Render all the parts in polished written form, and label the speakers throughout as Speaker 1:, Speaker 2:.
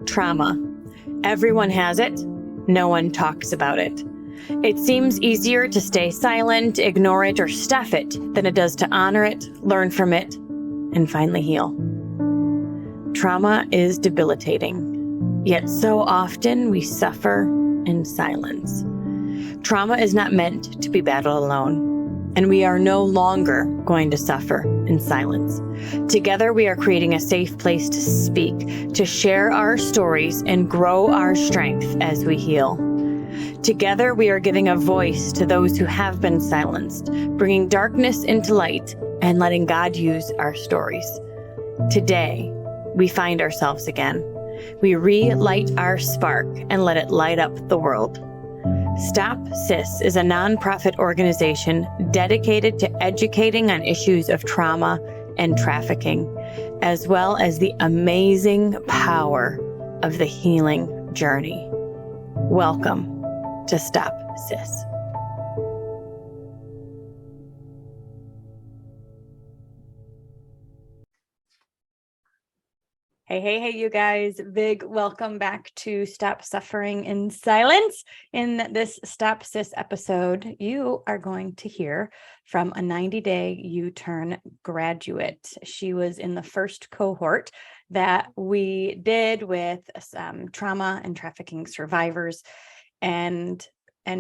Speaker 1: Trauma. Everyone has it. No one talks about it. It seems easier to stay silent, ignore it, or stuff it than it does to honor it, learn from it, and finally heal. Trauma is debilitating, yet so often we suffer in silence. Trauma is not meant to be battled alone, and we are no longer going to suffer in silence. Together, we are creating a safe place to speak, to share our stories, and grow our strength as we heal. Together, we are giving a voice to those who have been silenced, bringing darkness into light, and letting God use our stories. Today, we find ourselves again. We relight our spark and let it light up the world. Stop SIS is a nonprofit organization dedicated to educating on issues of trauma and trafficking, as well as the amazing power of the healing journey. Welcome to Stop SIS. Hey, you guys. Big welcome back to Stop Suffering in Silence. In this Stop SIS episode, you are going to hear from a 90-day U-turn graduate. She was in the first cohort that we did with trauma and trafficking survivors. And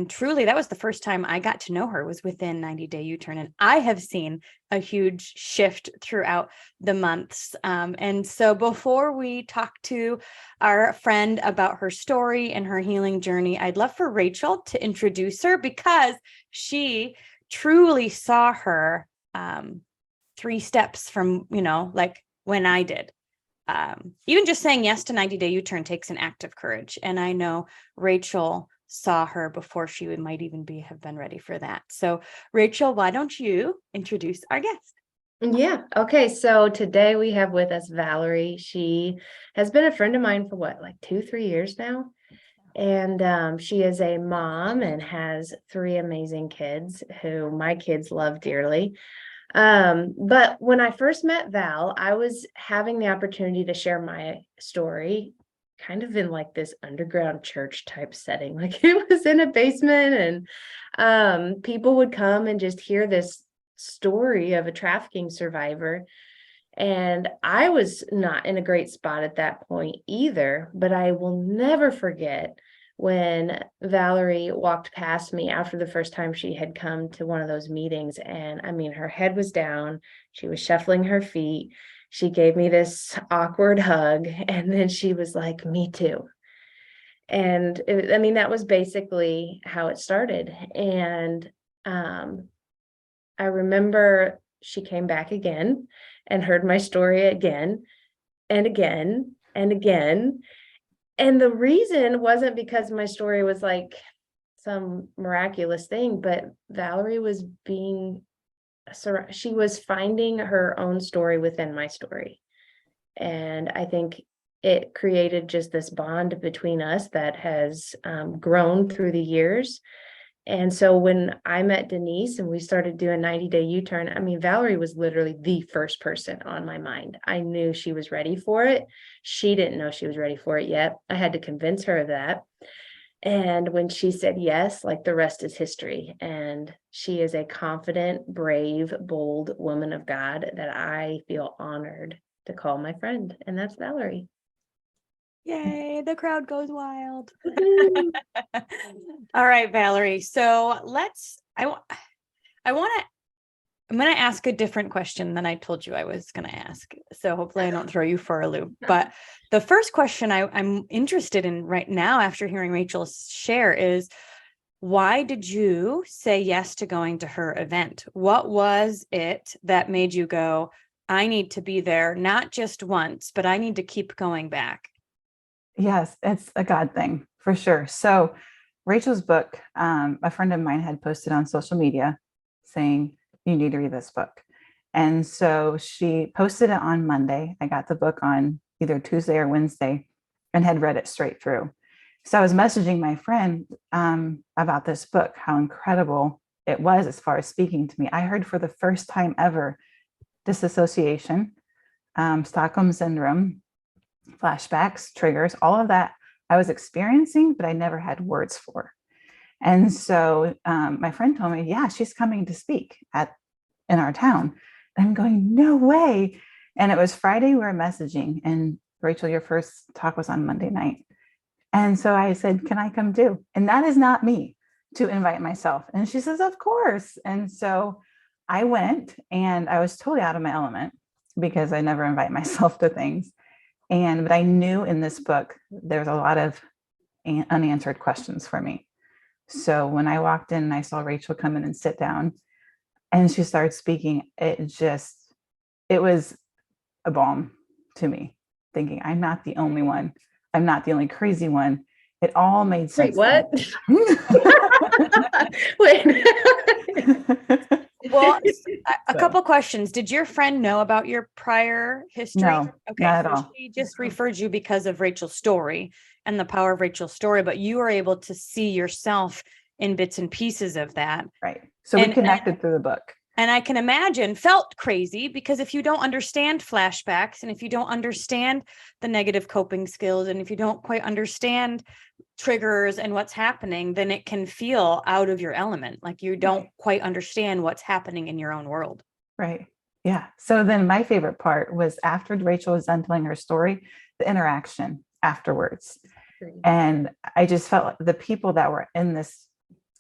Speaker 1: truly, that was the first time I got to know her, was within 90-day U-turn. And I have seen a huge shift throughout the months. And so before we talk to our friend about her story and her healing journey, I'd love for Rachel to introduce her, because she truly saw her 3 steps from, like when I did. Even just saying yes to 90-day U-turn takes an act of courage. And I know Rachel saw her before she might even have been ready for that. So Rachel, why don't you introduce our guest?
Speaker 2: Yeah. Okay. So today we have with us Valerie. She has been a friend of mine for like 2-3 years now. And she is a mom and has 3 amazing kids who my kids love dearly. But when I first met Val, I was having the opportunity to share my story kind of in like this underground church type setting. Like it was in a basement, and people would come and just hear this story of a trafficking survivor. And I was not in a great spot at that point either, but I will never forget when Valerie walked past me after the first time she had come to one of those meetings. And I mean, her head was down, she was shuffling her feet. She gave me this awkward hug, and then she was like, "Me too." And that was basically how it started. And I remember she came back again and heard my story again and again and again. And the reason wasn't because my story was like some miraculous thing, but Valerie was she was finding her own story within my story. And I think it created just this bond between us that has grown through the years. And so when I met Denise and we started doing 90-day U-turn, I mean, Valerie was literally the first person on my mind. I knew she was ready for it. She didn't know she was ready for it yet. I had to convince her of that. And when she said yes, like the rest is history. And she is a confident, brave, bold woman of God that I feel honored to call my friend. And that's Valerie.
Speaker 1: Yay, the crowd goes wild. All right, Valerie. So I'm going to ask a different question than I told you I was going to ask. So hopefully I don't throw you for a loop. But the first question I'm interested in right now, after hearing Rachel share, is why did you say yes to going to her event? What was it that made you go, I need to be there, not just once, but I need to keep going back?
Speaker 3: Yes, it's a God thing for sure. So Rachel's book, a friend of mine had posted on social media saying, you need to read this book. And so she posted it on Monday. I got the book on either Tuesday or Wednesday and had read it straight through. So I was messaging my friend about this book, how incredible it was as far as speaking to me. I heard for the first time ever disassociation, Stockholm syndrome, flashbacks, triggers, all of that I was experiencing, but I never had words for. And so my friend told me, yeah, she's coming to speak in our town. And I'm going, no way. And it was Friday, we were messaging. And Rachel, your first talk was on Monday night. And so I said, can I come too? And that is not me to invite myself. And she says, of course. And so I went, and I was totally out of my element because I never invite myself to things. But I knew in this book, there's a lot of unanswered questions for me. So when I walked in and I saw Rachel come in and sit down and she started speaking, it was a balm to me, thinking I'm not the only one. I'm not the only crazy one. It all made sense.
Speaker 2: Wait, what? Wait.
Speaker 1: Well, a couple questions. Did your friend know about your prior history?
Speaker 3: No,
Speaker 1: okay,
Speaker 3: not at
Speaker 1: so
Speaker 3: all.
Speaker 1: she just referred you because of Rachel's story and the power of Rachel's story, but you were able to see yourself in bits and pieces of that.
Speaker 3: Right. So we connected through the book.
Speaker 1: And I can imagine felt crazy, because if you don't understand flashbacks, and if you don't understand the negative coping skills, and if you don't quite understand triggers and what's happening, then it can feel out of your element. Like you don't quite understand what's happening in your own world.
Speaker 3: Right. Yeah. So then my favorite part was after Rachel was done telling her story, the interaction afterwards. And I just felt like the people that were in this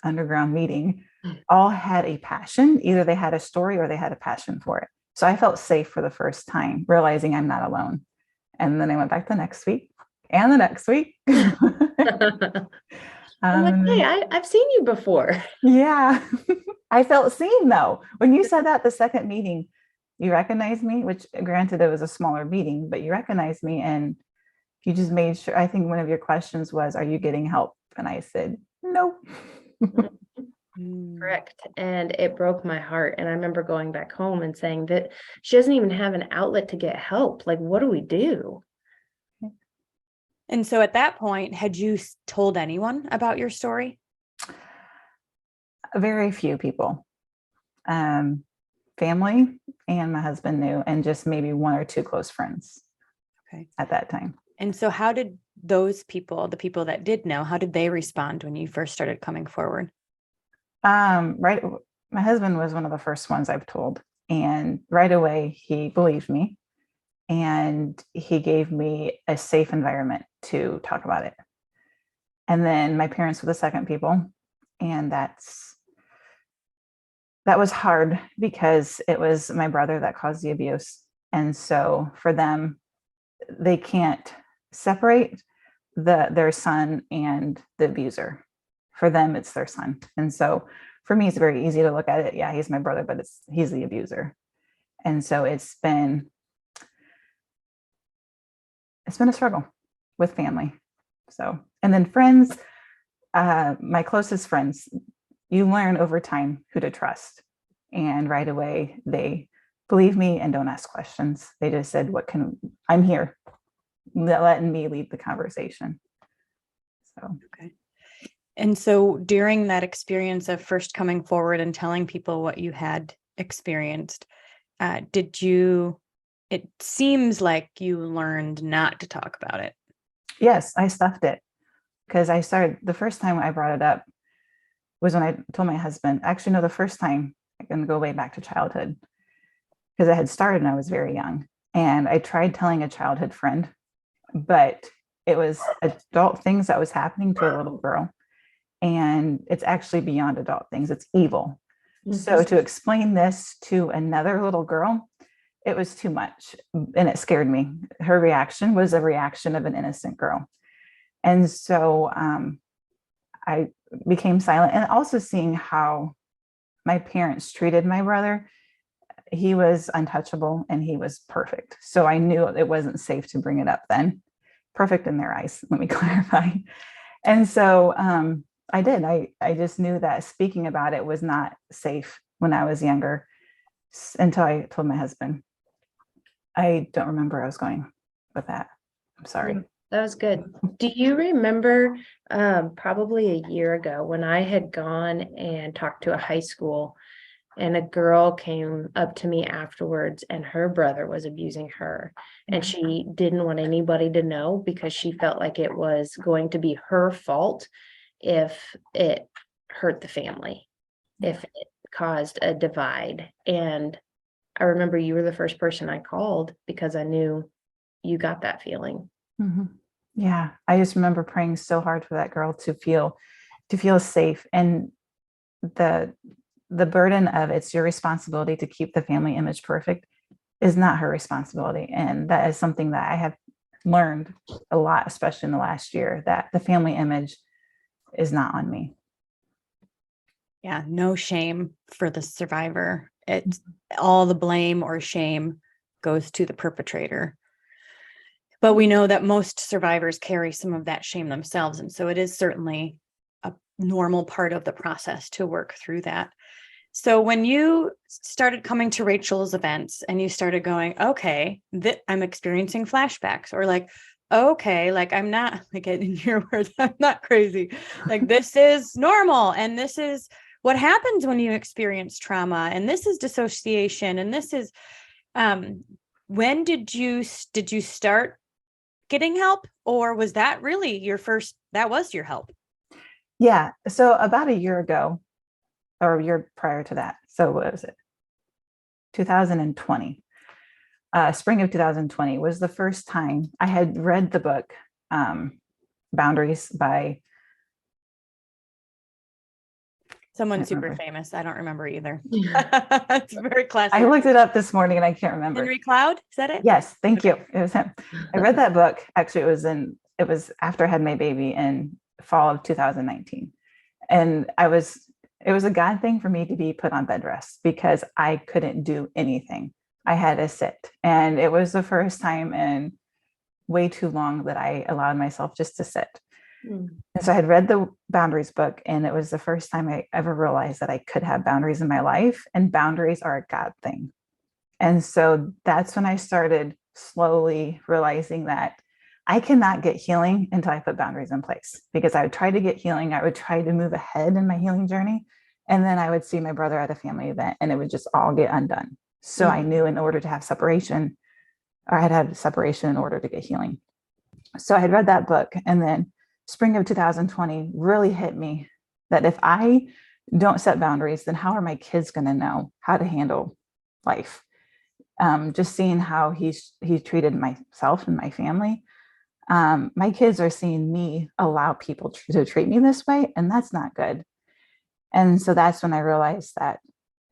Speaker 3: underground meeting all had a passion. Either they had a story or they had a passion for it. So I felt safe for the first time, realizing I'm not alone. And then I went back the next week and the next week.
Speaker 2: I'm like, hey, I've seen you before.
Speaker 3: Yeah. I felt seen though. When you said that the second meeting, you recognized me, which granted it was a smaller meeting, but you recognized me and you just made sure. I think one of your questions was, are you getting help? And I said, no.
Speaker 2: Correct. And it broke my heart. And I remember going back home and saying that she doesn't even have an outlet to get help. Like, what do we do?
Speaker 1: And so at that point, had you told anyone about your story?
Speaker 3: Very few people. Family and my husband knew, and just maybe one or two close friends.
Speaker 1: Okay.
Speaker 3: At that time.
Speaker 1: And so how did those people, the people that did know, how did they respond when you first started coming forward?
Speaker 3: Right. My husband was one of the first ones I've told, and right away he believed me and he gave me a safe environment to talk about it. And then my parents were the second people, and that was hard because it was my brother that caused the abuse. And so for them, they can't separate their son and the abuser. For them, it's their son. And so for me, it's very easy to look at it. Yeah, he's my brother, but he's the abuser. And so it's been a struggle with family. So, and then friends, my closest friends, you learn over time who to trust. And right away, they believe me and don't ask questions. They just said, I'm here, letting me lead the conversation. So,
Speaker 1: okay. And so during that experience of first coming forward and telling people what you had experienced, it seems like you learned not to talk about it.
Speaker 3: Yes, I stuffed it because the first time I brought it up was when I told my husband, actually, no, the first time, I'm going to go way back to childhood because it had started when I was very young. And I tried telling a childhood friend, but it was adult things that was happening to a little girl. And it's actually beyond adult things. It's evil. Mm-hmm. So to explain this to another little girl, it was too much. And it scared me. Her reaction was a reaction of an innocent girl. And so I became silent, and also seeing how my parents treated my brother. He was untouchable and he was perfect. So I knew it wasn't safe to bring it up then. Perfect in their eyes, let me clarify. And so I did. I just knew that speaking about it was not safe when I was younger, until I told my husband. I don't remember where I was going with that. I'm sorry.
Speaker 2: That was good. Do you remember probably a year ago when I had gone and talked to a high school And a girl came up to me afterwards, and her brother was abusing her. And she didn't want anybody to know because she felt like it was going to be her fault if it hurt the family, if it caused a divide. And I remember you were the first person I called because I knew you got that feeling.
Speaker 3: Yeah. I just remember praying so hard for that girl to feel safe. And the burden of it's your responsibility to keep the family image perfect is not her responsibility. And that is something that I have learned a lot, especially in the last year, that the family image is not on me.
Speaker 1: Yeah, no shame for the survivor. It's all the blame or shame goes to the perpetrator. But we know that most survivors carry some of that shame themselves. And so it is certainly a normal part of the process to work through that. So when you started coming to Rachel's events and you started going, okay, I'm experiencing flashbacks, or like, okay, like I'm not, like in your words, I'm not crazy. Like this is normal. And this is what happens when you experience trauma. And this is dissociation. And this is, when did you start getting help, or was that really that was your help?
Speaker 3: Yeah. So about a year ago, or a year prior to that. So what was it? 2020. Spring of 2020 was the first time I had read the book, Boundaries by
Speaker 1: someone super famous. I don't remember either. It's very classic.
Speaker 3: I looked it up this morning and I can't remember.
Speaker 1: Henry Cloud, is that it?
Speaker 3: Yes, thank you. It was him. I read that book. Actually, it was after I had my baby in fall of 2019. And it was a God thing for me to be put on bed rest because I couldn't do anything. I had to sit. And it was the first time in way too long that I allowed myself just to sit. And so I had read the Boundaries book, and it was the first time I ever realized that I could have boundaries in my life, and boundaries are a God thing. And so that's when I started slowly realizing that I cannot get healing until I put boundaries in place, because I would try to get healing. I would try to move ahead in my healing journey. And then I would see my brother at a family event and it would just all get undone. So I knew in order to have separation, or I had had separation in order to get healing. So I had read that book, and then spring of 2020 really hit me that if I don't set boundaries, then how are my kids going to know how to handle life? Just seeing how he treated myself and my family. My kids are seeing me allow people to treat me this way, and that's not good. And so that's when I realized that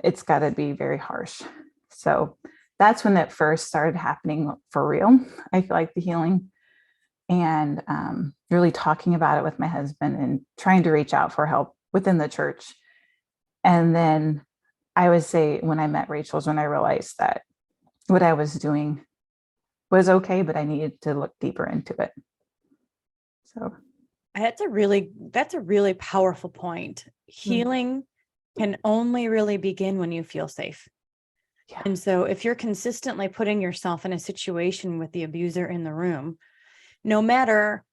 Speaker 3: it's got to be very harsh. So that's when it first started happening for real. I feel like the healing, and really talking about it with my husband and trying to reach out for help within the church. And then I would say when I met Rachel's, when I realized that what I was doing was okay, but I needed to look deeper into it. So
Speaker 1: that's a really powerful point. Healing can only really begin when you feel safe. Yeah. And so if you're consistently putting yourself in a situation with the abuser in the room, no matter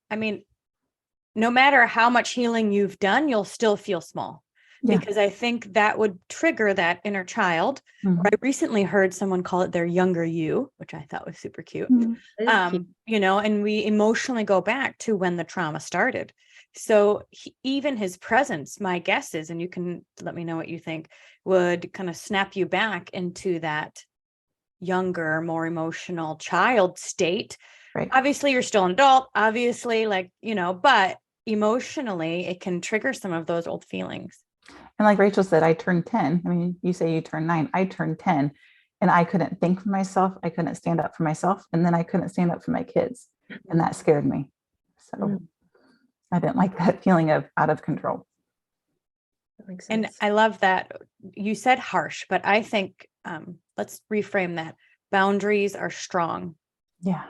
Speaker 1: how much healing you've done, you'll still feel small. Yeah. Because I think that would trigger that inner child. Or I recently heard someone call it their younger you, which I thought was super cute. Cute. And we emotionally go back to when the trauma started. So even his presence, my guess is, and you can let me know what you think, would kind of snap you back into that younger, more emotional child state. Right. Obviously, you're still an adult, obviously, but emotionally, it can trigger some of those old feelings.
Speaker 3: And like Rachel said, I turned 10. I mean, you say you turned 9. I turned 10, and I couldn't think for myself. I couldn't stand up for myself. And then I couldn't stand up for my kids. And that scared me. So I didn't like that feeling of out of control.
Speaker 2: That makes
Speaker 1: sense. And I love that you said harsh, but I think let's reframe that. Boundaries are strong.
Speaker 3: Yeah.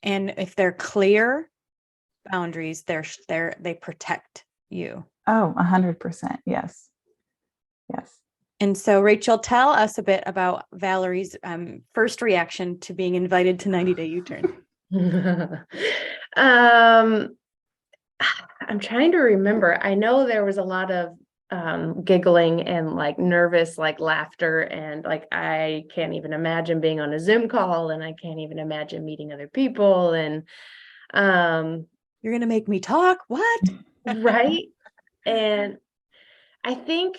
Speaker 1: And if they're clear boundaries, they protect you.
Speaker 3: Oh, 100%. Yes. Yes.
Speaker 1: And so, Rachel, tell us a bit about Valerie's first reaction to being invited to 90-Day U-Turn.
Speaker 2: I'm trying to remember. I know there was a lot of giggling and like nervous, like laughter. And like, I can't even imagine being on a Zoom call, and I can't even imagine meeting other people. And,
Speaker 1: You're going to make me talk. What?
Speaker 2: right. And I think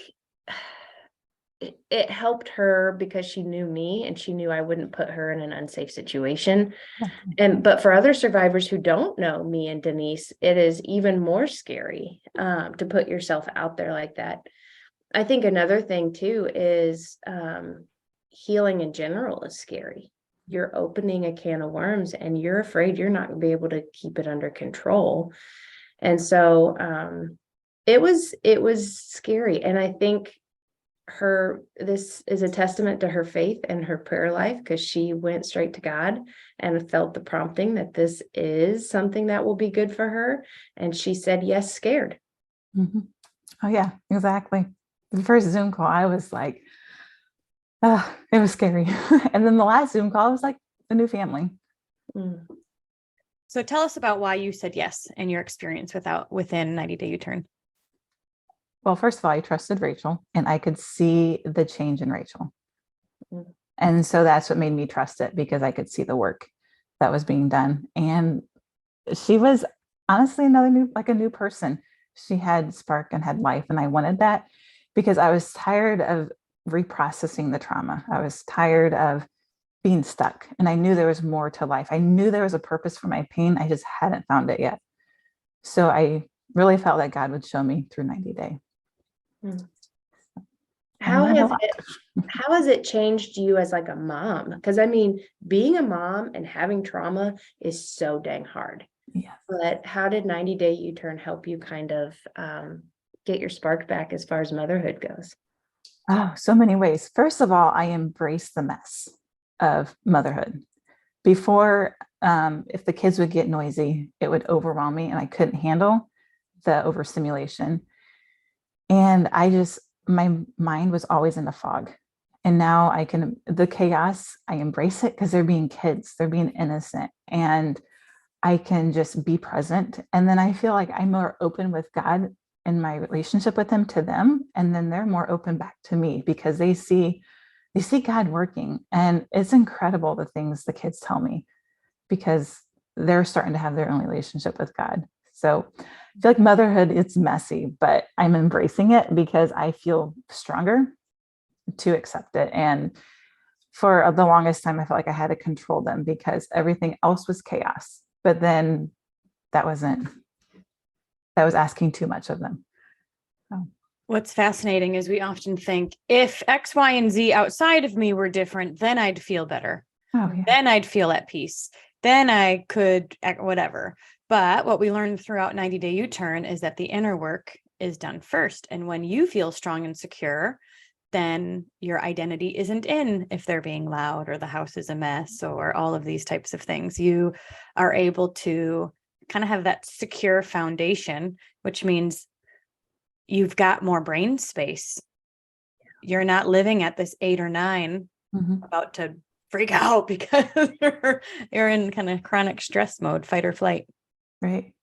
Speaker 2: it helped her because she knew me and she knew I wouldn't put her in an unsafe situation. But for other survivors who don't know me and Denise, it is even more scary to put yourself out there like that. I think another thing too is healing in general is scary. You're opening a can of worms and you're afraid you're not going to be able to keep it under control. And so it was scary. And I think this is a testament to her faith and her prayer life, because she went straight to God and felt the prompting that this is something that will be good for her. And she said yes, scared.
Speaker 3: Mm-hmm. Oh yeah, exactly. The first Zoom call, I was like, it was scary. And then the last Zoom call was like a new family.
Speaker 2: Mm.
Speaker 1: So tell us about why you said yes and your experience within 90 Day U-Turn.
Speaker 3: Well, first of all, I trusted Rachel and I could see the change in Rachel.
Speaker 2: Mm.
Speaker 3: And so that's what made me trust it, because I could see the work that was being done. And she was honestly a new person. She had spark and had life. And I wanted that because I was tired of reprocessing the trauma. I was tired of being stuck. And I knew there was more to life. I knew there was a purpose for my pain. I just hadn't found it yet. So I really felt that God would show me through 90 Day.
Speaker 2: Mm.
Speaker 3: How
Speaker 2: has it changed you as like a mom? Because I mean, being a mom and having trauma is so dang hard.
Speaker 3: Yes.
Speaker 2: But how did 90 Day U-Turn help you kind of get your spark back as far as motherhood goes?
Speaker 3: Oh, so many ways. First of all, I embraced the mess of motherhood. Before, if the kids would get noisy, it would overwhelm me and I couldn't handle the overstimulation. And my mind was always in a fog. And now the chaos, I embrace it because they're being kids, they're being innocent, and I can just be present. And then I feel like I'm more open with God in my relationship with him to them. And then they're more open back to me because they see God working. And it's incredible the things the kids tell me, because they're starting to have their own relationship with God. So I feel like motherhood, it's messy, but I'm embracing it because I feel stronger to accept it. And for the longest time, I felt like I had to control them because everything else was chaos. But then that was asking too much of them. So.
Speaker 1: What's fascinating is we often think if X, Y, and Z outside of me were different, then I'd feel better.
Speaker 3: Oh, yeah.
Speaker 1: Then I'd feel at peace. Then I could whatever. But what we learned throughout 90 Day U-Turn is that the inner work is done first. And when you feel strong and secure, then your identity isn't in if they're being loud or the house is a mess or all of these types of things. You are able to kind of have that secure foundation, which means you've got more brain space. You're not living at this 8 or 9 about to freak out because you're in kind of chronic stress mode, fight or flight.
Speaker 3: Right.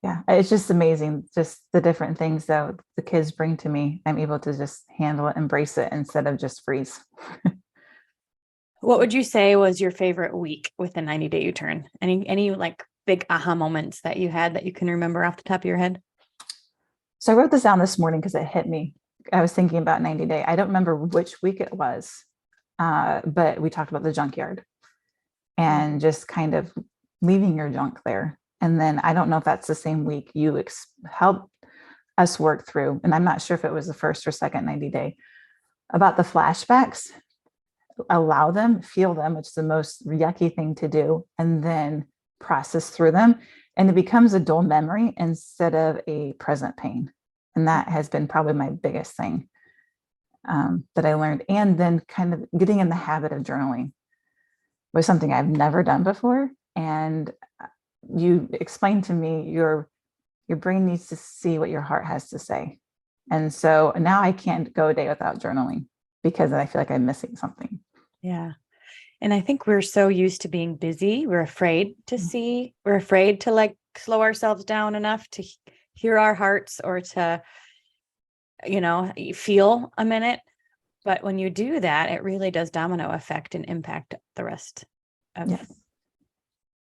Speaker 3: Yeah. It's just amazing. Just the different things that the kids bring to me. I'm able to just handle it, embrace it instead of just freeze.
Speaker 1: What would you say was your favorite week with the 90 Day U-Turn? Any like big aha moments that you had that you can remember off the top of your head?
Speaker 3: So I wrote this down this morning because it hit me. I was thinking about 90 Day. I don't remember which week it was, but we talked about the junkyard and just kind of leaving your junk there. And then I don't know if that's the same week you helped us work through, and I'm not sure if it was the first or second 90 Day, about the flashbacks. Allow them, feel them, which is the most yucky thing to do, and then process through them. And it becomes a dull memory instead of a present pain. And that has been probably my biggest thing that I learned. And then kind of getting in the habit of journaling was something I've never done before. And you explained to me your brain needs to see what your heart has to say. And so now I can't go a day without journaling because I feel like I'm missing something.
Speaker 1: Yeah. And I think we're so used to being busy. We're afraid to see, we're afraid to like slow ourselves down enough to hear our hearts or to you feel a minute. But when you do that, it really does domino effect and impact the rest of.
Speaker 3: Yes.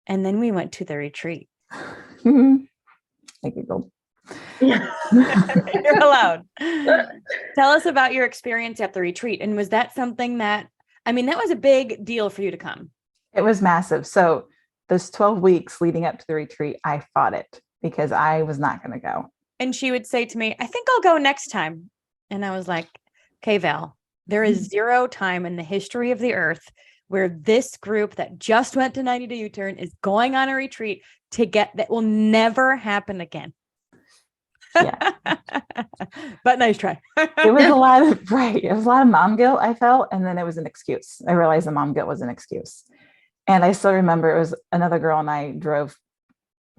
Speaker 1: And then we went to the retreat.
Speaker 3: I giggled.
Speaker 1: You're allowed. Tell us about your experience at the retreat. And was that something that was a big deal for you to come?
Speaker 3: It was massive. So those 12 weeks leading up to the retreat, I fought it because I was not going to go.
Speaker 1: And she would say to me, I think I'll go next time. And I was like, okay, Val, there is zero time in the history of the earth where this group that just went to 90 Day U-Turn is going on a retreat that will never happen again.
Speaker 3: Yeah.
Speaker 1: But nice try.
Speaker 3: It was a lot of mom guilt I felt. And then it was an excuse. I realized the mom guilt was an excuse. And I still remember it was another girl and I drove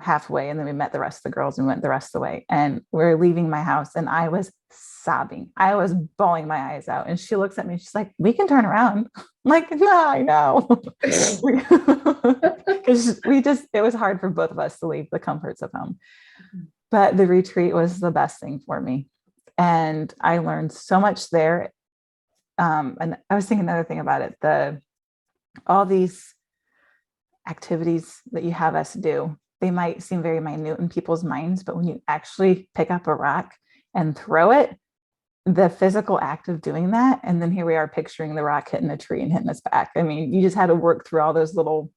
Speaker 3: halfway and then we met the rest of the girls and went the rest of the way. And we're leaving my house and I was sobbing. I was bawling my eyes out. And she looks at me, she's like, we can turn around. I'm like, no, I know. Because it was hard for both of us to leave the comforts of home. But the retreat was the best thing for me. And I learned so much there. And I was thinking another thing about it, all these activities that you have us do, they might seem very minute in people's minds, but when you actually pick up a rock and throw it, the physical act of doing that, and then here we are picturing the rock hitting a tree and hitting us back. I mean, you just had to work through all those little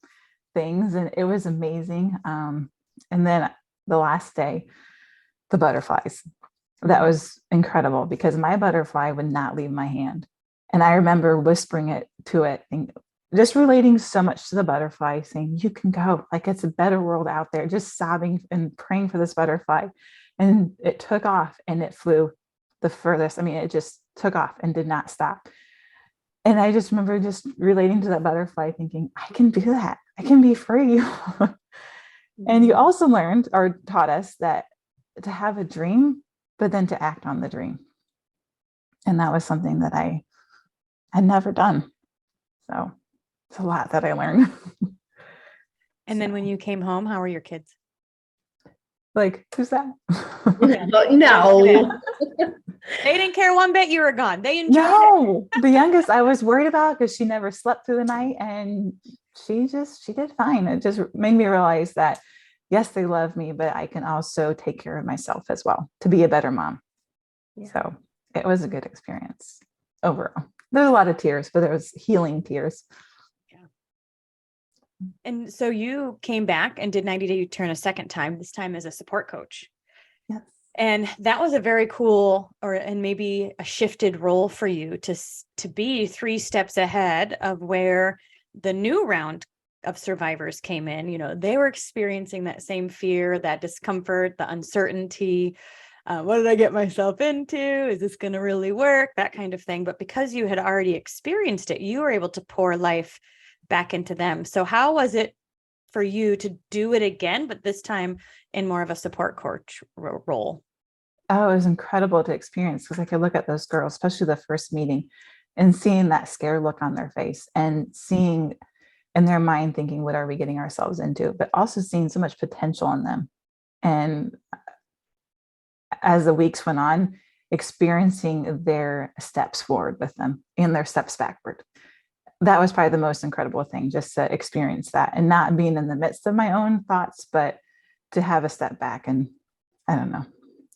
Speaker 3: things and it was amazing. And then the last day, the butterflies, that was incredible because my butterfly would not leave my hand. And I remember whispering it to it and just relating so much to the butterfly, saying, you can go, like it's a better world out there, just sobbing and praying for this butterfly. And it took off and it flew the furthest. I mean, it just took off and did not stop. And I just remember just relating to that butterfly thinking, I can do that. I can be free. And you also learned or taught us that to have a dream, but then to act on the dream. And that was something that I had never done. So it's a lot that I learned.
Speaker 1: And then when you came home, how were your kids?
Speaker 3: Like, who's that?
Speaker 2: No.
Speaker 1: They didn't care one bit you were gone. They enjoyed it.
Speaker 3: No, the youngest I was worried about because she never slept through the night and she did fine. It just made me realize that, yes, they love me, but I can also take care of myself as well to be a better mom. Yeah. So it was a good experience overall. There's a lot of tears, but there was healing tears.
Speaker 1: Yeah. And so you came back and did 90 Day U-Turn a second time, this time as a support coach.
Speaker 3: Yes.
Speaker 1: And that was a very cool and maybe a shifted role for you to be 3 steps ahead of where the new round of survivors came in. They were experiencing that same fear, that discomfort, the uncertainty. What did I get myself into? Is this going to really work? That kind of thing. But because you had already experienced it, you were able to pour life back into them. So how was it for you to do it again, but this time in more of a support coach role?
Speaker 3: Oh, it was incredible to experience because I could look at those girls, especially the first meeting, and seeing that scared look on their face and seeing in their mind thinking, what are we getting ourselves into? But also seeing so much potential in them. And as the weeks went on, experiencing their steps forward with them and their steps backward. That was probably the most incredible thing, just to experience that and not being in the midst of my own thoughts, but to have a step back. And I don't know,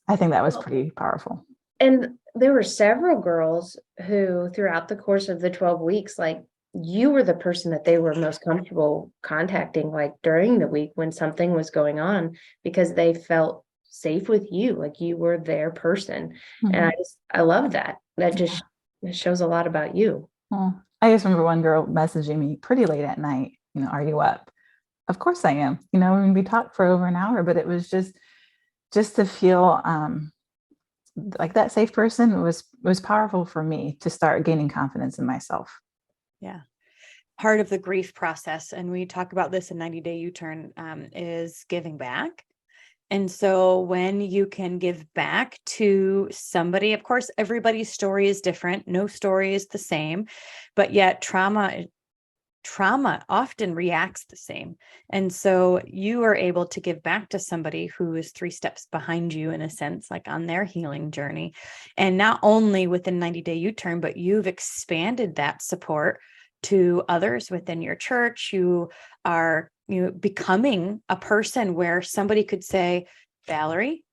Speaker 3: I think that was pretty powerful.
Speaker 2: And there were several girls who throughout the course of the 12 weeks, like you were the person that they were most comfortable contacting, like during the week when something was going on, because they felt safe with you, like you were their person. Mm-hmm. And I love that. That just shows a lot about you.
Speaker 3: Well, I just remember one girl messaging me pretty late at night, are you up? Of course I am. We talked for over an hour, but it was just to feel like that safe person was powerful for me to start gaining confidence in myself.
Speaker 1: Yeah. Part of the grief process, and we talk about this in 90 Day U-Turn, is giving back. And so when you can give back to somebody, of course, everybody's story is different. No story is the same, but yet trauma trauma often reacts the same. And so you are able to give back to somebody who is 3 steps behind you, in a sense, like on their healing journey. And not only within 90-day U-turn, but you've expanded that support to others within your church. You are becoming a person where somebody could say, Valerie,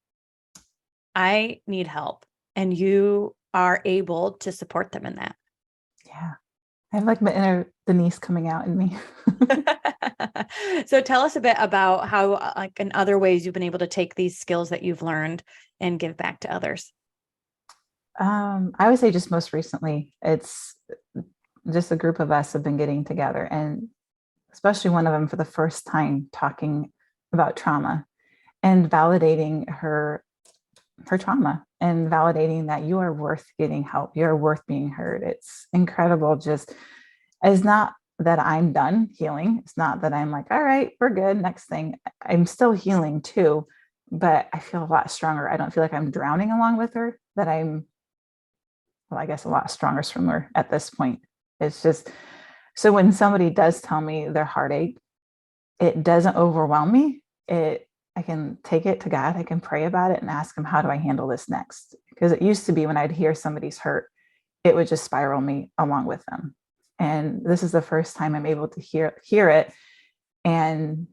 Speaker 1: I need help. And you are able to support them in that.
Speaker 3: Yeah. I have like my inner Denise coming out in me.
Speaker 1: So tell us a bit about how, like, in other ways you've been able to take these skills that you've learned and give back to others.
Speaker 3: I would say just most recently, it's just a group of us have been getting together, and especially one of them for the first time talking about trauma and validating her trauma and validating that you are worth getting help. You're worth being heard. It's incredible. Just it's not that I'm done healing. It's not that I'm like, all right, we're good. Next thing. I'm still healing too, but I feel a lot stronger. I don't feel like I'm drowning along with her, that I'm, well, I guess a lot stronger swimmer at this point. It's just, so when somebody does tell me their heartache, it doesn't overwhelm me. I can take it to God. I can pray about it and ask him, how do I handle this next? Because it used to be when I'd hear somebody's hurt, it would just spiral me along with them. And this is the first time I'm able to hear it. And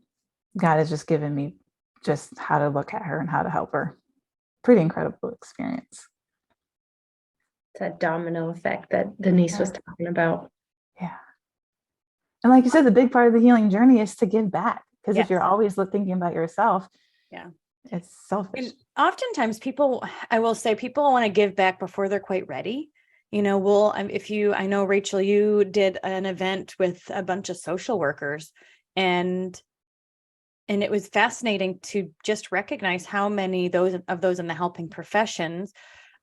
Speaker 3: God has just given me just how to look at her and how to help her. Pretty incredible experience.
Speaker 2: It's that domino effect that Denise was talking about.
Speaker 3: Yeah. And like you said, the big part of the healing journey is to give back. Because
Speaker 1: Yes.
Speaker 3: if you're always thinking about yourself, it's selfish.
Speaker 1: And oftentimes I will say people want to give back before they're quite ready. I know, Rachel, you did an event with a bunch of social workers, and it was fascinating to just recognize how many of those in the helping professions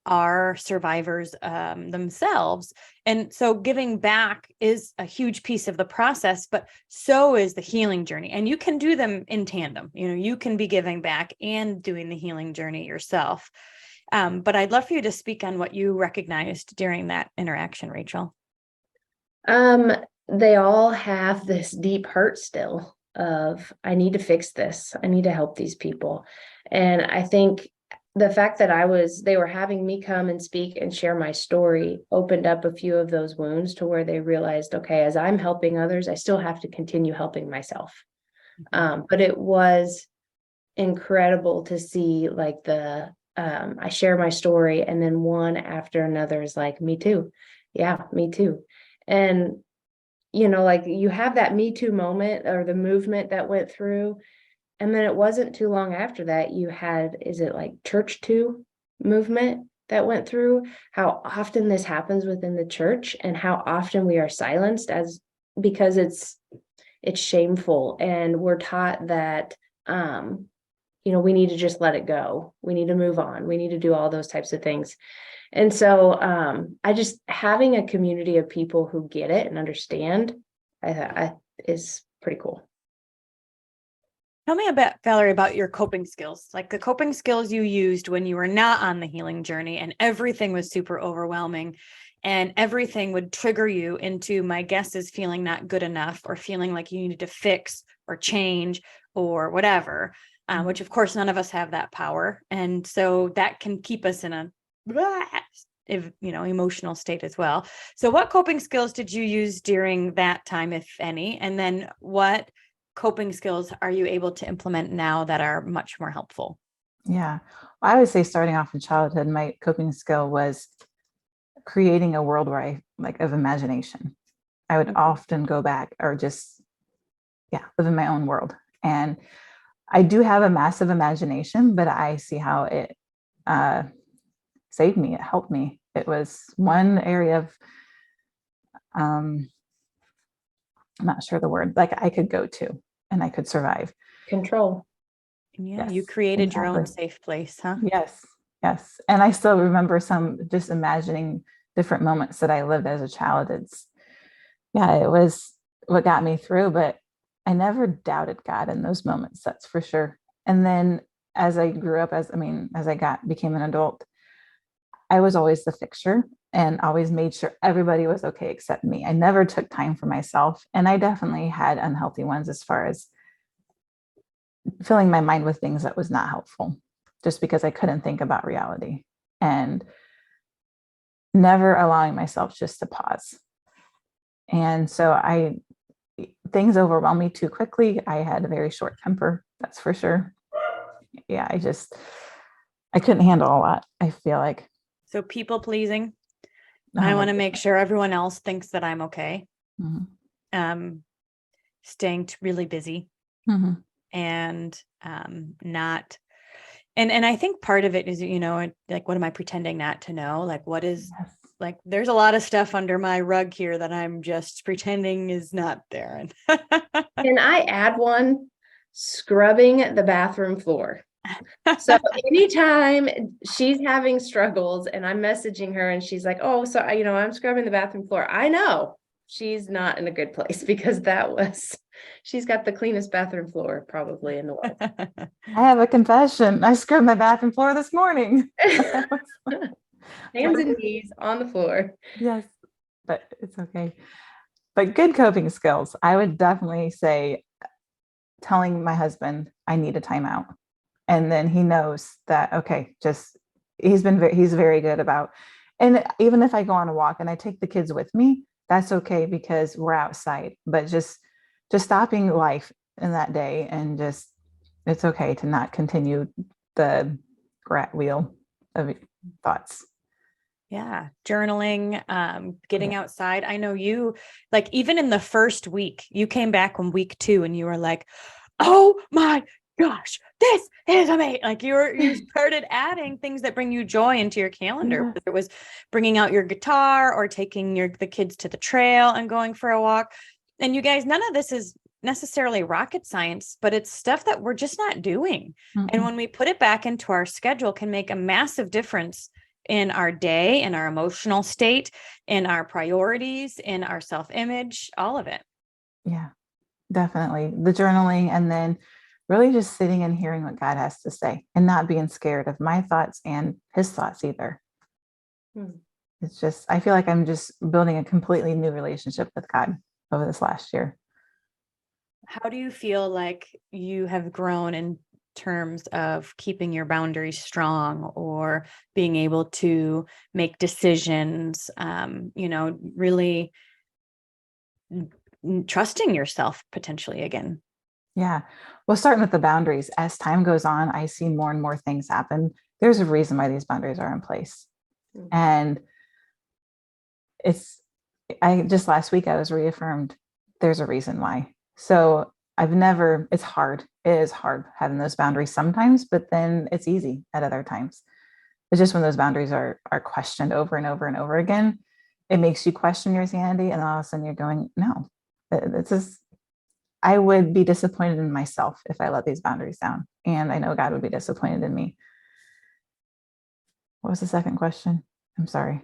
Speaker 1: are survivors themselves. And so giving back is a huge piece of the process, but so is the healing journey. And you can do them in tandem. You can be giving back and doing the healing journey yourself. But I'd love for you to speak on what you recognized during that interaction, Rachel.
Speaker 2: They all have this deep hurt still of, I need to fix this. I need to help these people. And I think the fact that they were having me come and speak and share my story opened up a few of those wounds to where they realized, okay, as I'm helping others, I still have to continue helping myself. But it was incredible to see, like, I share my story, and then one after another is like, me too. Yeah, me too. And, like, you have that Me Too moment, or the movement that went through. And then it wasn't too long after that, you had, is it like Church Too movement that went through? How often this happens within the church, and how often we are silenced because it's shameful, and we're taught that, we need to just let it go. We need to move on. We need to do all those types of things. And so I just, having a community of people who get it and understand, is pretty cool.
Speaker 1: Tell me Valerie, about your coping skills, like the coping skills you used when you were not on the healing journey and everything was super overwhelming and everything would trigger you into, my guess is, feeling not good enough, or feeling like you needed to fix or change or whatever, which of course none of us have that power. And so that can keep us in a emotional state as well. So what coping skills did you use during that time, if any? And then what coping skills are you able to implement now that are much more helpful?
Speaker 3: Yeah. Well, I would say starting off in childhood, my coping skill was creating a world where of imagination. I would often go back or just, live in my own world. And I do have a massive imagination, but I see how it saved me. It helped me. It was one area of, I'm not sure the word, like I could go to and I could survive.
Speaker 2: Control.
Speaker 1: Yeah,
Speaker 3: Yes,
Speaker 1: you created your own
Speaker 3: exactly.
Speaker 1: safe place, huh?
Speaker 3: Yes. And I still remember just imagining different moments that I lived as a child. It was what got me through, but I never doubted God in those moments, that's for sure. And then as I grew up, as I became an adult, I was always the fixture. and always made sure everybody was okay except me. I never took time for myself. And I definitely had unhealthy ones as far as filling my mind with things that was not helpful, just because I couldn't think about reality and never allowing myself just to pause. And so things overwhelmed me too quickly. I had a very short temper, that's for sure. Yeah, I couldn't handle a lot, I feel like.
Speaker 1: So people pleasing. I want to make sure everyone else thinks that I'm okay. Staying really busy and not. And I think part of it is, like, what am I pretending not to know? Like, what is like, there's a lot of stuff under my rug here that I'm just pretending is not there.
Speaker 2: Can I add one? Scrubbing the bathroom floor. So anytime she's having struggles and I'm messaging her and she's like, oh, so, I'm scrubbing the bathroom floor. I know she's not in a good place because she's got the cleanest bathroom floor probably in the world.
Speaker 3: I have a confession. I scrubbed my bathroom floor this morning.
Speaker 2: Hands and knees on the floor.
Speaker 3: Yes, but it's okay. But good coping skills. I would definitely say telling my husband I need a timeout. And then he knows that, okay, he's very good about, and even if I go on a walk and I take the kids with me, that's okay because we're outside, but just stopping life in that day and it's okay to not continue the rat wheel of thoughts.
Speaker 1: Yeah. Journaling, getting outside. I know you, like, even in the first week, you came back on week 2 and you were like, oh my gosh, this is amazing. Like, you started adding things that bring you joy into your calendar, whether it was bringing out your guitar or taking the kids to the trail and going for a walk. And you guys, none of this is necessarily rocket science, but it's stuff that we're just not doing. And when we put it back into our schedule, can make a massive difference in our day, in our emotional state, in our priorities, in our self-image, all of it.
Speaker 3: Yeah, definitely. The journaling, and then really just sitting and hearing what God has to say and not being scared of my thoughts and his thoughts either. It's just, I feel like I'm just building a completely new relationship with God over this last year.
Speaker 1: How do you feel like you have grown in terms of keeping your boundaries strong or being able to make decisions, really trusting yourself potentially again?
Speaker 3: Yeah. Well, starting with the boundaries, as time goes on, I see more and more things happen. There's a reason why these boundaries are in place. And just last week, I was reaffirmed there's a reason why. So it's hard. It is hard having those boundaries sometimes, but then it's easy at other times. It's just when those boundaries are questioned over and over and over again, it makes you question your sanity. And all of a sudden you're going, no, I would be disappointed in myself if I let these boundaries down. And I know God would be disappointed in me. What was the second question? I'm sorry.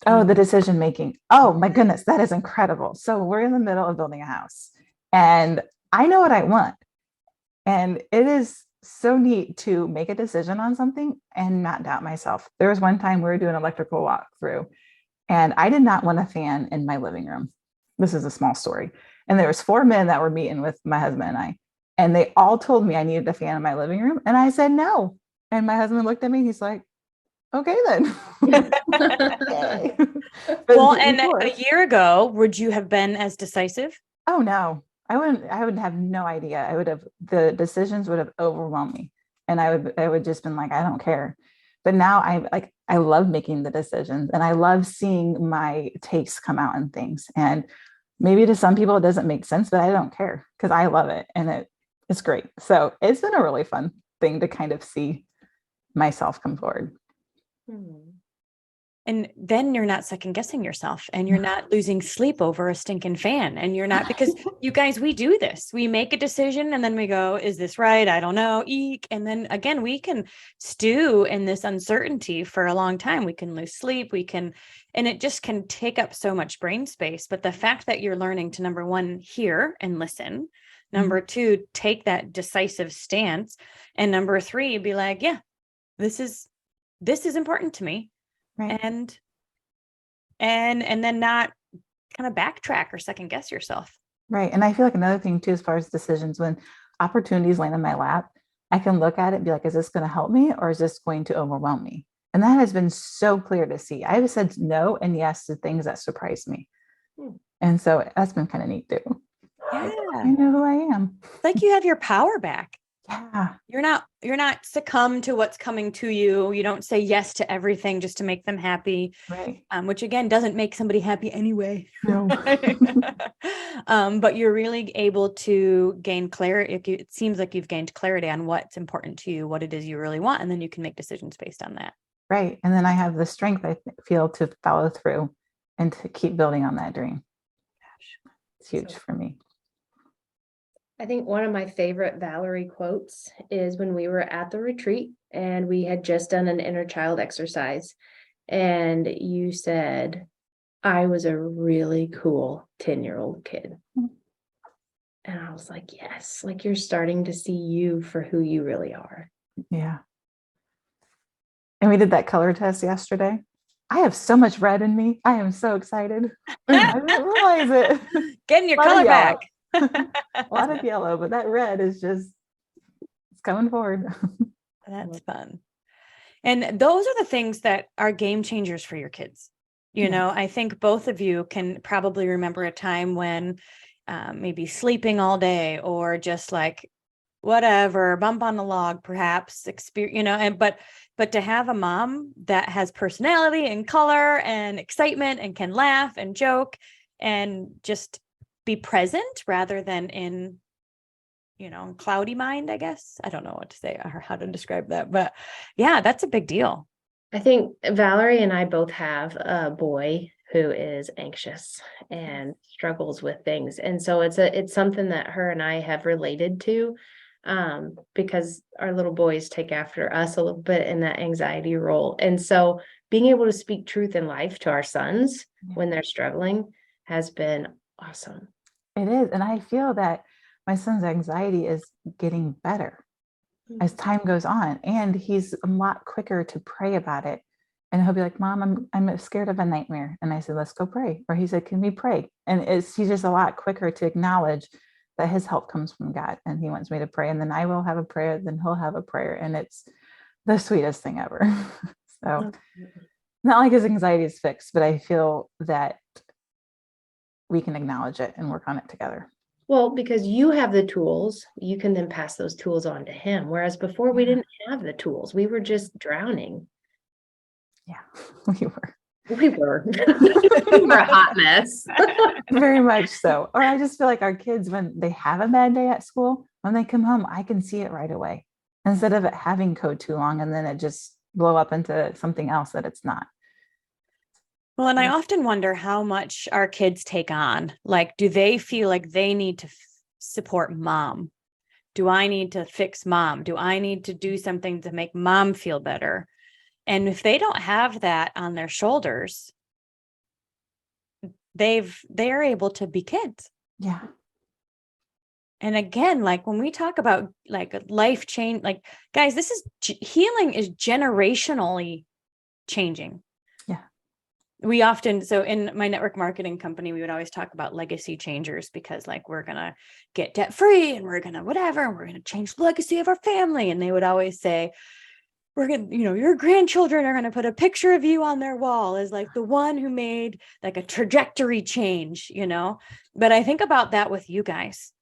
Speaker 3: Oh, the decision making. Oh my goodness, that is incredible. So we're in the middle of building a house and I know what I want. And it is so neat to make a decision on something and not doubt myself. There was one time we were doing an electrical walkthrough and I did not want a fan in my living room. This is a small story. And there was 4 men that were meeting with my husband and I, and they all told me I needed a fan in my living room. And I said, no. And my husband looked at me, he's like, okay, then.
Speaker 1: Well, and a year ago, would you have been as decisive?
Speaker 3: Oh, no, I would have no idea. The decisions would have overwhelmed me. And I would just been like, I don't care. But now I love making the decisions and I love seeing my takes come out in things. And maybe to some people it doesn't make sense, but I don't care because I love it. And it's great. So it's been a really fun thing to kind of see myself come forward.
Speaker 1: And then you're not second guessing yourself and you're not losing sleep over a stinking fan. And you're not, because you guys, we do this, we make a decision and then we go, is this right? I don't know. Eek. And then again, we can stew in this uncertainty for a long time. We can lose sleep. And it just can take up so much brain space. But the fact that you're learning to, number 1, hear and listen. Number 2, take that decisive stance. And number 3, be like, yeah, this is important to me. Right. And and then not kind of backtrack or second guess yourself.
Speaker 3: Right. And I feel like another thing too, as far as decisions, when opportunities land in my lap, I can look at it and be like, is this going to help me or is this going to overwhelm me? And that has been so clear to see. I have said no and yes to things that surprise me. And so that's been kind of neat too.
Speaker 1: Yeah.
Speaker 3: I know who I am.
Speaker 1: It's like you have your power back.
Speaker 3: Yeah.
Speaker 1: You're not succumb to what's coming to you. You don't say yes to everything just to make them happy.
Speaker 3: Right.
Speaker 1: Which again doesn't make somebody happy anyway.
Speaker 3: No.
Speaker 1: But you're really able to gain clarity. It seems like you've gained clarity on what's important to you, what it is you really want, and then you can make decisions based on that.
Speaker 3: Right. And then I have the strength I feel to follow through and to keep building on that dream.
Speaker 1: Gosh.
Speaker 3: It's huge for me.
Speaker 2: I think one of my favorite Valerie quotes is when we were at the retreat and we had just done an inner child exercise. And you said, I was a really cool 10-year-old kid. And I was like, yes, like you're starting to see you for who you really are.
Speaker 3: Yeah. And we did that color test yesterday. I have so much red in me. I am so excited. I didn't realize it.
Speaker 1: Getting your color back.
Speaker 3: A lot of yellow, but that red is just, it's coming forward.
Speaker 1: That's fun. And those are the things that are game changers for your kids. You know, I think both of you can probably remember a time when maybe sleeping all day or just like whatever, bump on the log, perhaps experience, you know, and but to have a mom that has personality and color and excitement and can laugh and joke and just be present rather than in, you know, cloudy mind, I guess. I don't know what to say or how to describe that, but yeah, that's a big deal.
Speaker 2: I think Valerie and I both have a boy who is anxious and struggles with things. And so it's something that her and I have related to, because our little boys take after us a little bit in that anxiety role. And so being able to speak truth in life to our sons when they're struggling has been awesome.
Speaker 3: It is. And I feel that my son's anxiety is getting better as time goes on. And he's a lot quicker to pray about it. And he'll be like, Mom, I'm scared of a nightmare. And I said, let's go pray. Or he said, can we pray? And he's just a lot quicker to acknowledge that his help comes from God. And he wants me to pray. And then I will have a prayer. Then he'll have a prayer. And it's the sweetest thing ever. So not like his anxiety is fixed, but I feel that we can acknowledge it and work on it together.
Speaker 2: Well, because you have the tools, you can then pass those tools on to him. Whereas before we didn't have the tools. We were just drowning.
Speaker 3: Yeah, we were.
Speaker 2: We were. We were a hot mess.
Speaker 3: Very much so. Or I just feel like our kids, when they have a bad day at school, when they come home, I can see it right away. Instead of it having code too long and then it just blow up into something else that it's not.
Speaker 1: Well, and I often wonder how much our kids take on. Like, do they feel like they need to support mom? Do I need to fix mom? Do I need to do something to make mom feel better? And if they don't have that on their shoulders, they're able to be kids.
Speaker 3: Yeah.
Speaker 1: And again, like when we talk about like a life change, like guys, this is healing is generationally changing.
Speaker 3: Yeah.
Speaker 1: We often, so in my network marketing company, we would always talk about legacy changers because like, we're going to get debt free and we're going to whatever, and we're going to change the legacy of our family. And they would always say, we're going to, you know, your grandchildren are going to put a picture of you on their wall as like the one who made like a trajectory change, you know? But I think about that with you guys.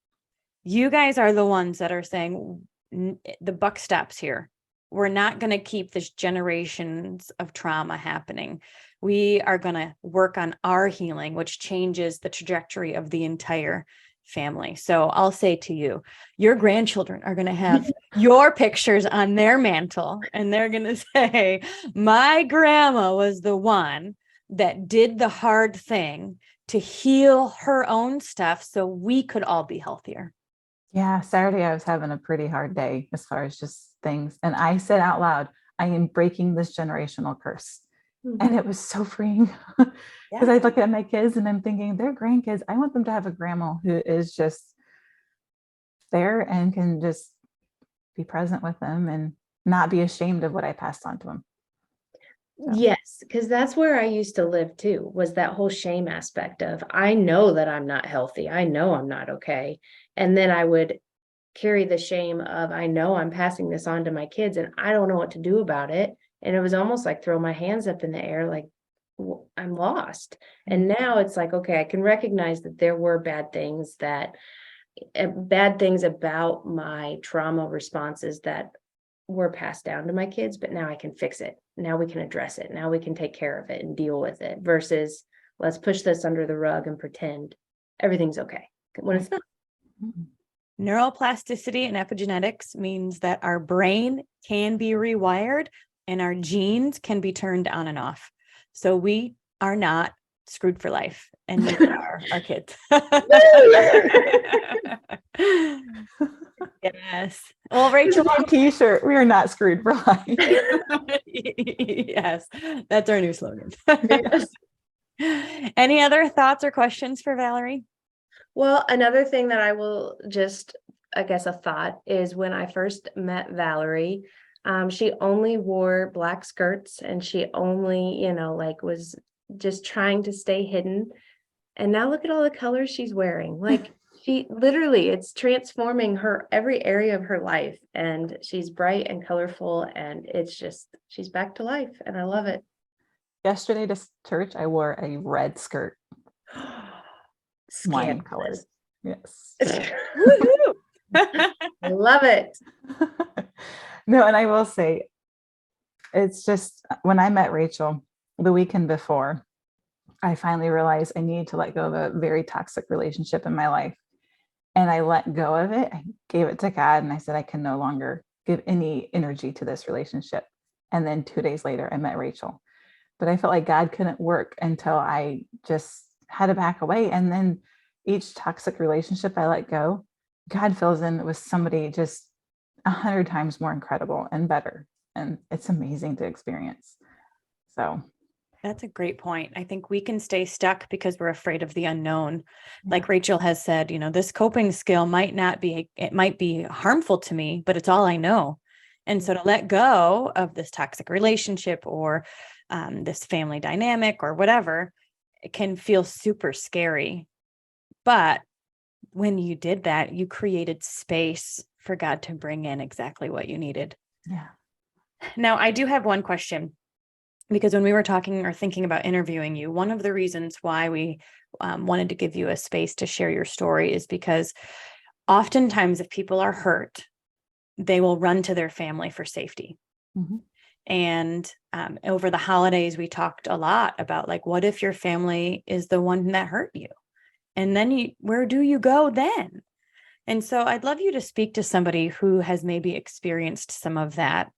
Speaker 1: You guys are the ones that are saying the buck stops here. We're not going to keep this generations of trauma happening. We are going to work on our healing, which changes the trajectory of the entire family. So I'll say to you, your grandchildren are going to have your pictures on their mantle, and they're going to say, my grandma was the one that did the hard thing to heal her own stuff so we could all be healthier.
Speaker 3: Yeah. Saturday, I was having a pretty hard day as far as just things. And I said out loud, I am breaking this generational curse. And it was so freeing because I look at my kids and I'm thinking they're grandkids. I want them to have a grandma who is just there and can just be present with them and not be ashamed of what I passed on to them.
Speaker 2: Yes, because that's where I used to live too, was that whole shame aspect of, I know that I'm not healthy. I know I'm not okay. And then I would carry the shame of, I know I'm passing this on to my kids and I don't know what to do about it. And it was almost like throw my hands up in the air, like I'm lost. And now it's like, okay, I can recognize that there were bad things about my trauma responses that were passed down to my kids, but now I can fix it. Now we can address it. Now we can take care of it and deal with it versus let's push this under the rug and pretend everything's okay when it's not.
Speaker 1: Neuroplasticity and epigenetics means that our brain can be rewired and our genes can be turned on and off. So we are not screwed for life, and neither are our kids. Yes. Well, Rachel,
Speaker 3: T-shirt. We are not screwed for life.
Speaker 1: yes, that's our new slogan.
Speaker 2: Yes.
Speaker 1: Any other thoughts or questions for Valerie?
Speaker 2: Well, another thing that I will just, I guess, a thought is when I first met Valerie, she only wore black skirts and she only, like was just trying to stay hidden. And now look at all the colors she's wearing. Like she literally, it's transforming her every area of her life. And she's bright and colorful and it's just, she's back to life and I love it.
Speaker 3: Yesterday to church, I wore a red skirt. Wine colors. Yes.
Speaker 2: I love it.
Speaker 3: No, and I will say, it's just when I met Rachel the weekend before, I finally realized I needed to let go of a very toxic relationship in my life. And I let go of it. I gave it to God and I said, I can no longer give any energy to this relationship. And then 2 days later, I met Rachel. But I felt like God couldn't work until I just had to back away. And then each toxic relationship I let go, God fills in with somebody just 100 times more incredible and better. And it's amazing to experience. So
Speaker 1: that's a great point. I think we can stay stuck because we're afraid of the unknown. Like Rachel has said, this coping skill might be harmful to me, but it's all I know. And so to let go of this toxic relationship or this family dynamic or whatever, it can feel super scary. But when you did that, you created space for God to bring in exactly what you needed.
Speaker 3: Yeah.
Speaker 1: Now, I do have one question, because when we were talking or thinking about interviewing you, one of the reasons why we wanted to give you a space to share your story is because oftentimes if people are hurt, they will run to their family for safety.
Speaker 3: Mm-hmm.
Speaker 1: And over the holidays, we talked a lot about what if your family is the one that hurt you? And then where do you go then? And so I'd love you to speak to somebody who has maybe experienced some of that,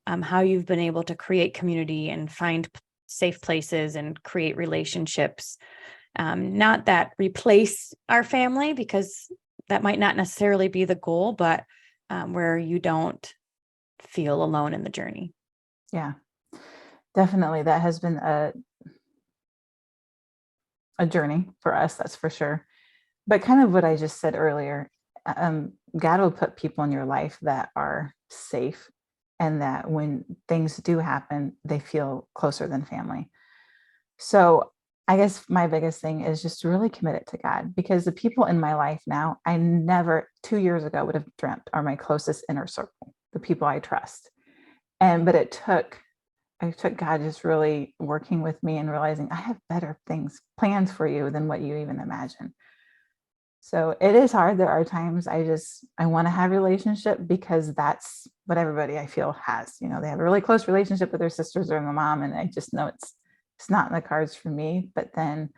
Speaker 1: how you've been able to create community and find safe places and create relationships, not that replace our family, because that might not necessarily be the goal, but where you don't feel alone in the journey.
Speaker 3: Yeah, definitely. That has been a journey for us, that's for sure. But kind of what I just said earlier, God will put people in your life that are safe and that when things do happen, they feel closer than family. So I guess my biggest thing is just to really commit it to God, because the people in my life now, I never 2 years ago would have dreamt are my closest inner circle, the people I trust. But I took God just really working with me and realizing I have better things planned for you than what you even imagine. So it is hard. There are times I want to have a relationship because that's what everybody I feel has. They have a really close relationship with their sisters or their mom, and I just know it's not in the cards for me. But then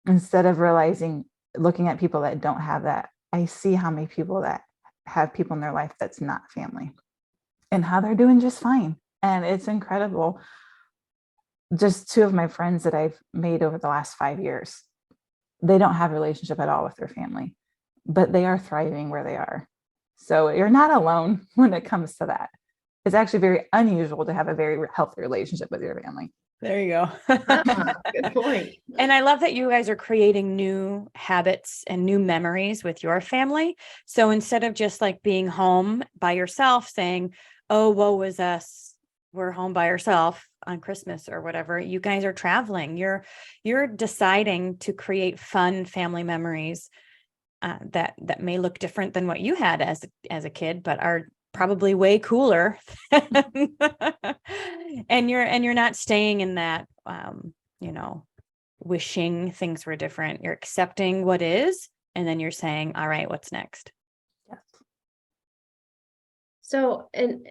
Speaker 3: instead of looking at people that don't have that, I see how many people that have people in their life that's not family and how they're doing just fine. And it's incredible. Just 2 of my friends that I've made over the last 5 years, they don't have a relationship at all with their family, but they are thriving where they are. So you're not alone when it comes to that. It's actually very unusual to have a very healthy relationship with your family.
Speaker 1: There you go.
Speaker 2: Good point.
Speaker 1: And I love that you guys are creating new habits and new memories with your family. So instead of just being home by yourself saying, oh, woe is us, we're home by ourselves, on Christmas or whatever, you guys are traveling. You're deciding to create fun family memories that may look different than what you had as a kid, but are probably way cooler. And you're not staying in that, wishing things were different. You're accepting what is, and then you're saying, all right, what's next?
Speaker 3: Yes.
Speaker 2: So, and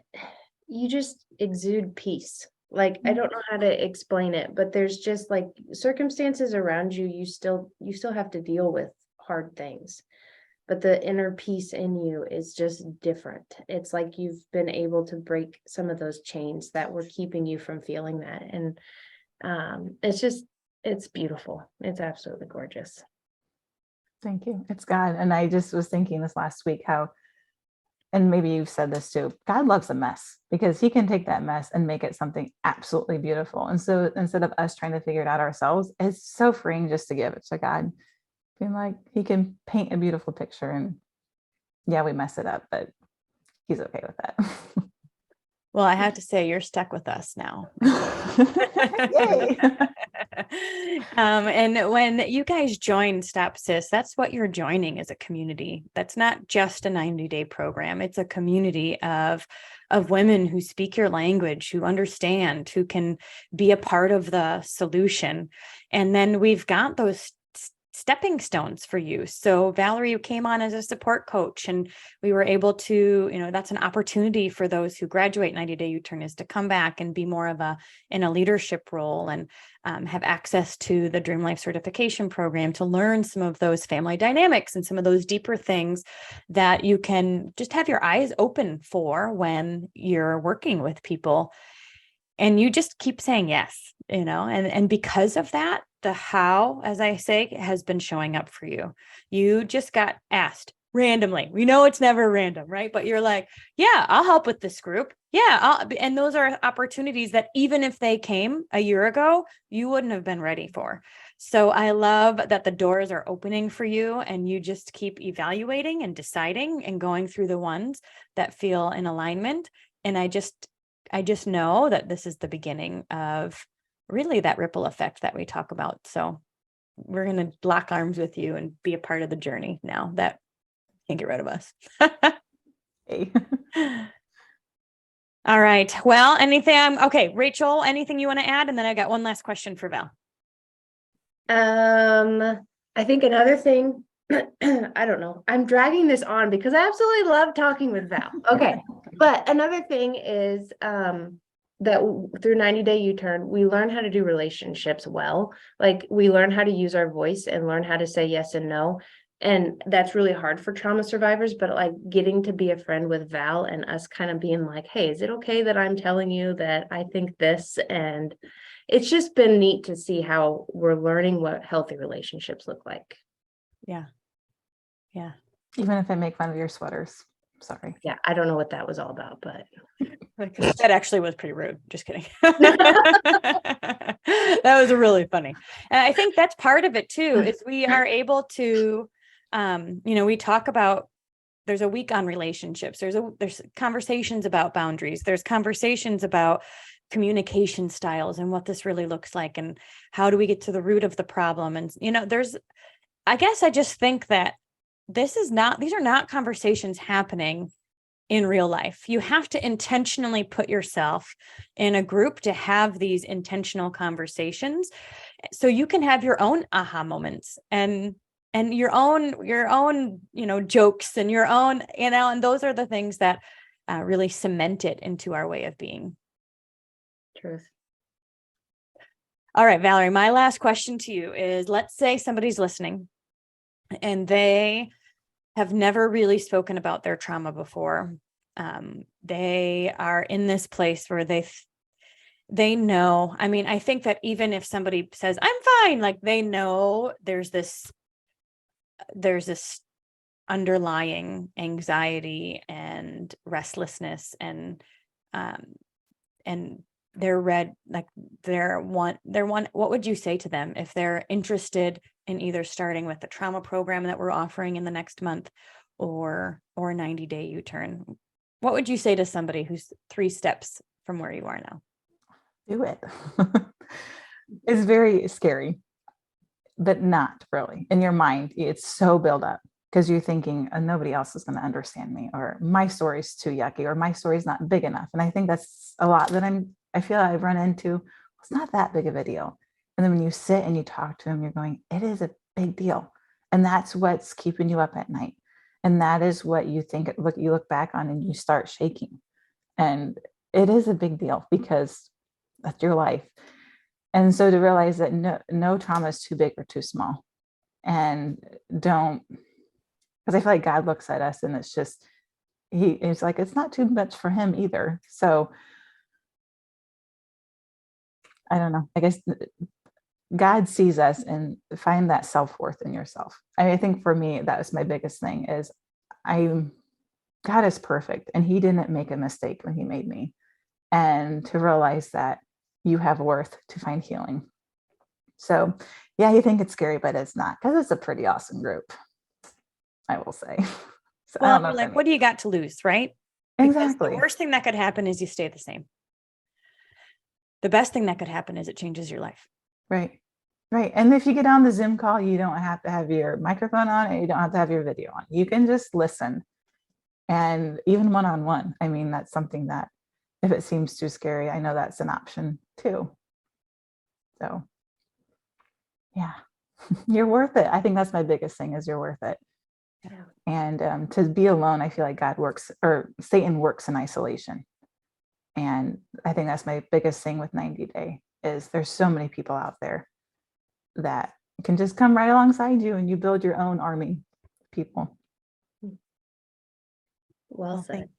Speaker 2: you just exude peace. Like, I don't know how to explain it, but there's just like circumstances around you, you still have to deal with hard things. But the inner peace in you is just different. It's like you've been able to break some of those chains that were keeping you from feeling that. And it's beautiful. It's absolutely gorgeous.
Speaker 3: Thank you. It's God. And I just was thinking this last week how, and maybe you've said this too, God loves a mess because he can take that mess and make it something absolutely beautiful. And so instead of us trying to figure it out ourselves, it's so freeing just to give it to God. Being like, he can paint a beautiful picture, and yeah, we mess it up, but he's okay with that.
Speaker 1: Well, I have to say, you're stuck with us now.
Speaker 3: Yay.
Speaker 1: And when you guys join Stop SIS, that's what you're joining as a community. That's not just a 90-day program. It's a community of women who speak your language, who understand, who can be a part of the solution. And then we've got those stepping stones for you. So Valerie came on as a support coach, and we were able to, that's an opportunity for those who graduate 90-day U-turn, is to come back and be more of in a leadership role, and have access to the Dream Life certification program to learn some of those family dynamics and some of those deeper things that you can just have your eyes open for when you're working with people. And you just keep saying yes, and because of that, the how, as I say, has been showing up for you. You just got asked randomly. We know it's never random, right? But you're like, yeah, I'll help with this group. Yeah. And those are opportunities that even if they came a year ago, you wouldn't have been ready for. So I love that the doors are opening for you, and you just keep evaluating and deciding and going through the ones that feel in alignment. And I just know that this is the beginning of really that ripple effect that we talk about. So we're going to lock arms with you and be a part of the journey now that can't get rid of us.
Speaker 3: Hey.
Speaker 1: All right. Well, okay, Rachel, anything you want to add? And then I got one last question for Val.
Speaker 2: I think another thing, I don't know, I'm dragging this on because I absolutely love talking with Val. Okay. But another thing is, that through 90-day U-turn, we learn how to do relationships well. Like, we learn how to use our voice and learn how to say yes and no. And that's really hard for trauma survivors, but like getting to be a friend with Val and us kind of being like, hey, is it okay that I'm telling you that I think this? And it's just been neat to see how we're learning what healthy relationships look like.
Speaker 1: Yeah. Yeah.
Speaker 3: Even if I make fun of your sweaters. Sorry.
Speaker 2: Yeah. I don't know what that was all about, but
Speaker 1: that actually was pretty rude. Just kidding. That was really funny. And I think that's part of it too, is we are able to, we talk about, there's a week on relationships. There's conversations about boundaries. There's conversations about communication styles and what this really looks like, and how do we get to the root of the problem. And, I guess I just think that these are not conversations happening in real life. You have to intentionally put yourself in a group to have these intentional conversations, so you can have your own aha moments and your own, jokes and your own, and those are the things that really cement it into our way of being.
Speaker 2: Truth.
Speaker 1: All right, Valerie, my last question to you is, let's say somebody's listening and they have never really spoken about their trauma before. They are in this place where they know, I think that even if somebody says, I'm fine, like, they know there's this underlying anxiety and restlessness, and what would you say to them if they're interested in either starting with the trauma program that we're offering in the next month, or 90-day U-turn? What would you say to somebody who's 3 steps from where you are now?
Speaker 3: do it. It's very scary, but not really. In your mind, it's so built up because you're thinking, nobody else is going to understand me, or my story's too yucky, or my story's not big enough. And I think that's a lot that I feel I've run into. It's not that big of a deal. And then when you sit and you talk to them, you're going, it is a big deal. And that's what's keeping you up at night. And that is what you think, you look back on and you start shaking. And it is a big deal because that's your life. And so to realize that no trauma is too big or too small. And don't, because I feel like God looks at us and it's just, it's like, it's not too much for him either. So I don't know. I guess God sees us and find that self-worth in yourself. I think for me, that was my biggest thing is God is perfect and he didn't make a mistake when he made me. And to realize that you have worth to find healing. So yeah, you think it's scary, but it's not, because it's a pretty awesome group, I will say. So
Speaker 1: Well,
Speaker 3: I don't know
Speaker 1: like, what do you got to lose, right?
Speaker 3: exactly.
Speaker 1: Because the worst thing that could happen is you stay the same. The best thing that could happen is it changes your life.
Speaker 3: Right. Right. And if you get on the Zoom call, you don't have to have your microphone on and you don't have to have your video on. You can just listen. And even one-on-one, I mean, that's something that if it seems too scary, I know that's an option too. So yeah, you're worth it. I think that's my biggest thing is you're worth it.
Speaker 2: Yeah.
Speaker 3: And to be alone, I feel like God works, or Satan works in isolation. And I think that's my biggest thing with 90 Day is there's so many people out there that can just come right alongside you and you build your own army of people.
Speaker 2: Well said.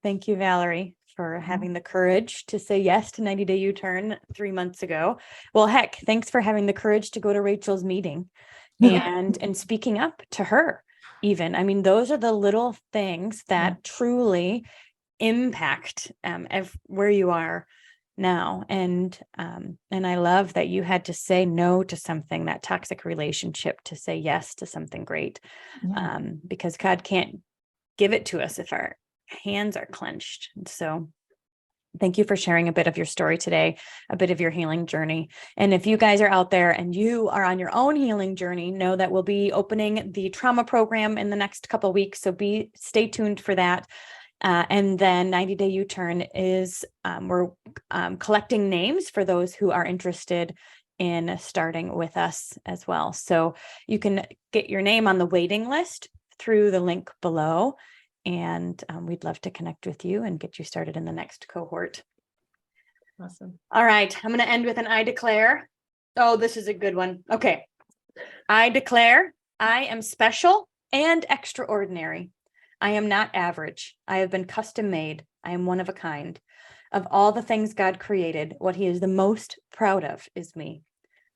Speaker 1: Thank you, Valerie, for having the courage to say yes to 90 Day U-Turn 3 months ago. Well, heck, thanks for having the courage to go to Rachel's meeting and speaking up to her even. I mean, those are the little things that truly impact where you are now. And I love that you had to say no to something, that toxic relationship, to say yes to something great. Because God can't give it to us if our hands are clenched. And so thank you for sharing a bit of your story today, a bit of your healing journey. And if you guys are out there and you are on your own healing journey, know that we'll be opening the trauma program in the next couple of weeks. So stay tuned for that. And then 90 Day U-Turn is, we're collecting names for those who are interested in starting with us as well. So you can get your name on the waiting list through the link below. And we'd love to connect with you and get you started in the next cohort.
Speaker 2: Awesome.
Speaker 1: All right. I'm going to end with an I declare. Oh, this is a good one. Okay. I declare I am special and extraordinary. I am not average. I have been custom made. I am one of a kind. Of all the things God created, what he is the most proud of is me.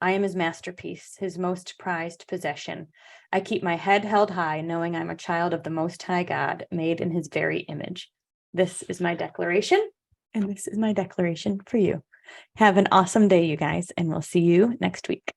Speaker 1: I am his masterpiece, his most prized possession. I keep my head held high, knowing I'm a child of the Most High God, made in his very image. This is my declaration, and this is my declaration for you. Have an awesome day, you guys, and we'll see you next week.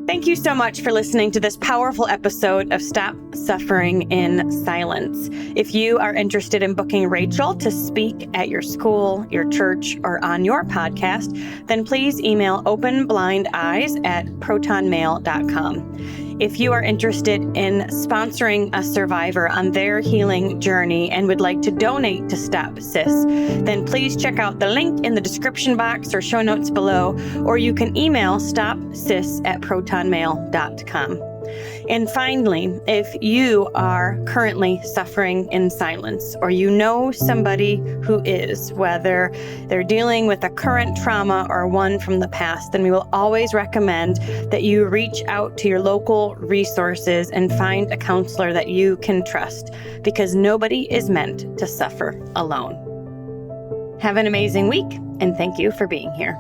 Speaker 1: Thank you so much for listening to this powerful episode of Stop Suffering in Silence. If you are interested in booking Rachel to speak at your school, your church, or on your podcast, then please email OpenBlindEyes@protonmail.com. If you are interested in sponsoring a survivor on their healing journey and would like to donate to Stop SIS, then please check out the link in the description box or show notes below, or you can email stopsis@protonmail.com. And finally, if you are currently suffering in silence, or you know somebody who is, whether they're dealing with a current trauma or one from the past, then we will always recommend that you reach out to your local resources and find a counselor that you can trust, because nobody is meant to suffer alone. Have an amazing week, and thank you for being here.